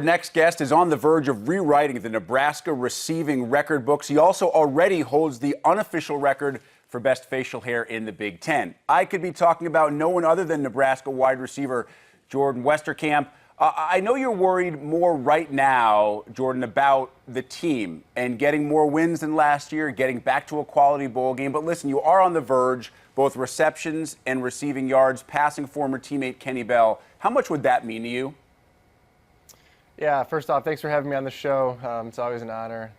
Next guest is on the verge of rewriting the Nebraska receiving record books. He also already holds the unofficial record for best facial hair in the Big Ten. I could be talking about no one other than Nebraska wide receiver Jordan Westerkamp. I know you're worried more right now, Jordan, about the team and getting more wins than last year, getting back to a quality bowl game. But listen, you are on the verge, both receptions and receiving yards, passing former teammate Kenny Bell. How much would that mean to you? Yeah, first off, thanks for having me on the show. It's always an honor.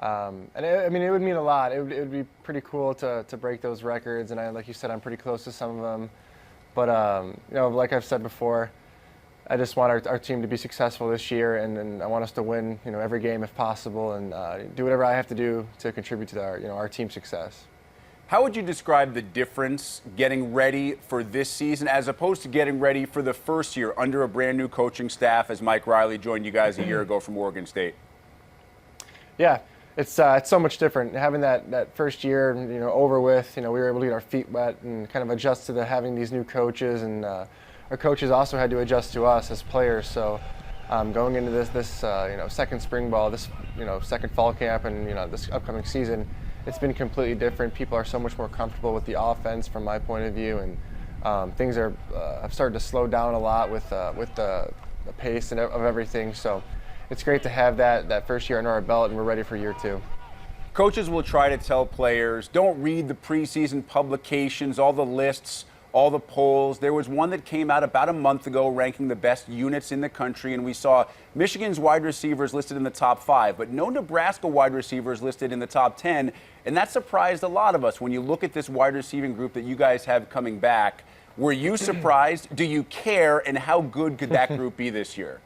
It would mean a lot. It would be pretty cool to break those records. And like you said, I'm pretty close to some of them. But, like I've said before, I just want our team to be successful this year. And I want us to win, every game if possible and do whatever I have to do to contribute to our team's success. How would you describe the difference getting ready for this season as opposed to getting ready for the first year under a brand new coaching staff as Mike Riley joined you guys a year ago from Oregon State? Yeah, it's so much different. Having that first year, over with, we were able to get our feet wet and kind of adjust to having these new coaches, and our coaches also had to adjust to us as players. So going into this second spring ball, this second fall camp, and this upcoming season, it's been completely different. People are so much more comfortable with the offense from my point of view, and things have started to slow down a lot with the pace of everything. So it's great to have that first year under our belt, and we're ready for year two. Coaches will try to tell players, don't read the preseason publications, all the lists, all the polls. There was one that came out about a month ago ranking the best units in the country, and we saw Michigan's wide receivers listed in the top 5, but no Nebraska wide receivers listed in the top 10, and that surprised a lot of us. When you look at this wide receiving group that you guys have coming back, were you surprised? Do you care, and how good could that group be this year?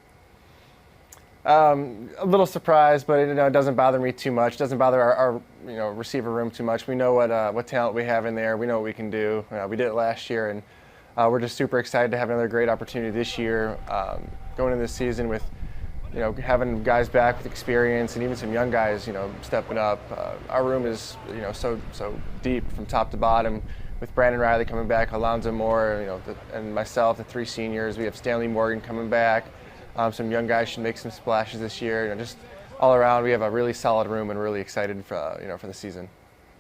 A little surprised, but it doesn't bother me too much. It doesn't bother our receiver room too much. We know what talent we have in there. We know what we can do. We did it last year, and we're just super excited to have another great opportunity this year. Going into this season with having guys back with experience and even some young guys stepping up. Our room is so deep from top to bottom. With Brandon Riley coming back, Alonzo Moore, and myself, the 3 seniors. We have Stanley Morgan coming back. Some young guys should make some splashes this year. Just all around, we have a really solid room and really excited for the season.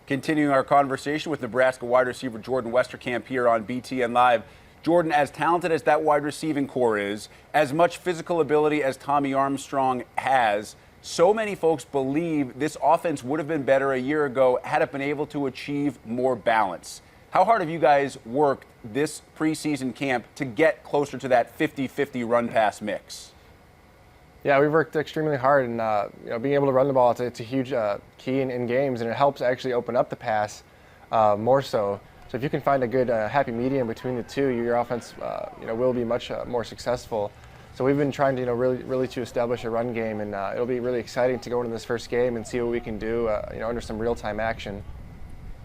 Continuing our conversation with Nebraska wide receiver Jordan Westerkamp here on BTN Live. Jordan, as talented as that wide receiving core is, as much physical ability as Tommy Armstrong has, so many folks believe this offense would have been better a year ago had it been able to achieve more balance. How hard have you guys worked this preseason camp to get closer to that 50-50 run-pass mix? Yeah, we've worked extremely hard, and being able to run the ball, it's a huge key in games, and it helps actually open up the pass more so. So if you can find a good happy medium between the two, your offense will be much more successful. So we've been trying to really to establish a run game, and it'll be really exciting to go into this first game and see what we can do under some real-time action.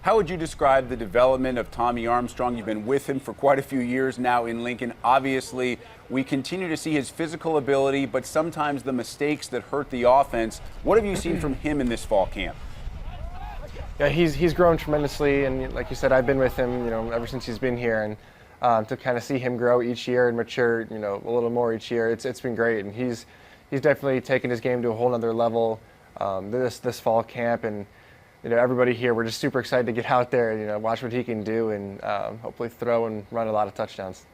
How would you describe the development of Tommy Armstrong? You've been with him for quite a few years now in Lincoln. Obviously, we continue to see his physical ability, but sometimes the mistakes that hurt the offense. What have you seen from him in this fall camp? Yeah, he's grown tremendously, and like you said, I've been with him, ever since he's been here, and to kind of see him grow each year and mature, a little more each year, it's been great, and he's definitely taken his game to a whole nother level this fall camp, and everybody here, we're just super excited to get out there and watch what he can do, and hopefully throw and run a lot of touchdowns.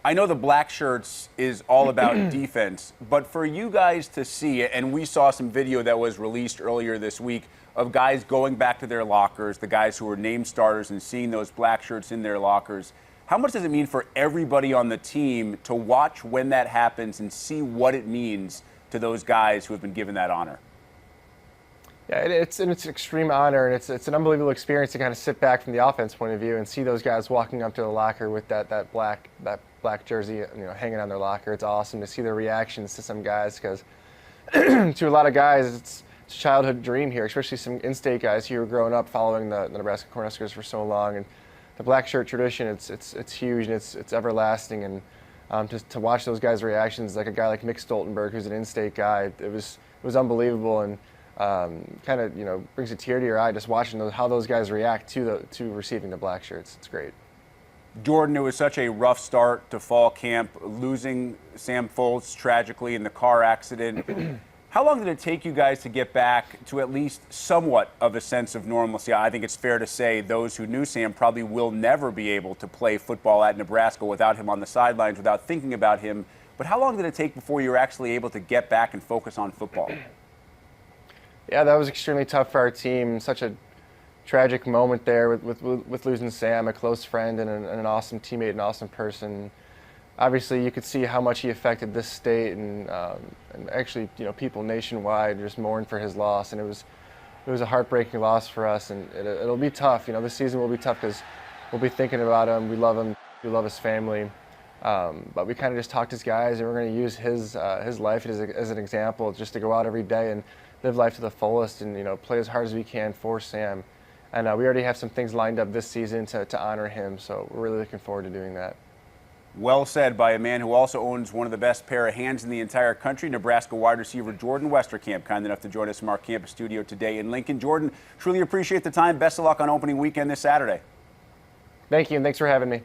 I know the Blackshirts is all about defense, but for you guys to see it, and we saw some video that was released earlier this week of guys going back to their lockers, the guys who were named starters, and seeing those Blackshirts in their lockers. How much does it mean for everybody on the team to watch when that happens and see what it means to those guys who have been given that honor? Yeah, it's an extreme honor, and it's an unbelievable experience to kind of sit back from the offense point of view and see those guys walking up to the locker with that black jersey, hanging on their locker. It's awesome to see the reactions to some guys, because to a lot of guys, it's a childhood dream here, especially some in-state guys who were growing up following the Nebraska Huskers for so long. And the black shirt tradition, it's huge and it's everlasting. And just to watch those guys' reactions, like a guy like Mick Stoltenberg, who's an in-state guy, it was unbelievable. And kind of brings a tear to your eye just watching how those guys react to receiving the black shirts. It's great. Jordan, it was such a rough start to fall camp, losing Sam Foltz tragically in the car accident. How long did it take you guys to get back to at least somewhat of a sense of normalcy? I think it's fair to say those who knew Sam probably will never be able to play football at Nebraska without him on the sidelines, without thinking about him. But how long did it take before you were actually able to get back and focus on football? Yeah, that was extremely tough for our team. Such a tragic moment there with losing Sam, a close friend and an awesome teammate, an awesome person. Obviously, you could see how much he affected this state and actually, people nationwide just mourned for his loss, and it was a heartbreaking loss for us, and it'll be tough. This season will be tough because we'll be thinking about him. We love him. We love his family. But we kind of just talked as guys, and we're going to use his life as an example, just to go out every day and live life to the fullest, and play as hard as we can for Sam. And we already have some things lined up this season to honor him, so we're really looking forward to doing that. Well said by a man who also owns one of the best pair of hands in the entire country, Nebraska wide receiver Jordan Westerkamp, kind enough to join us from our campus studio today in Lincoln. Jordan, truly appreciate the time. Best of luck on opening weekend this Saturday. Thank you, and thanks for having me.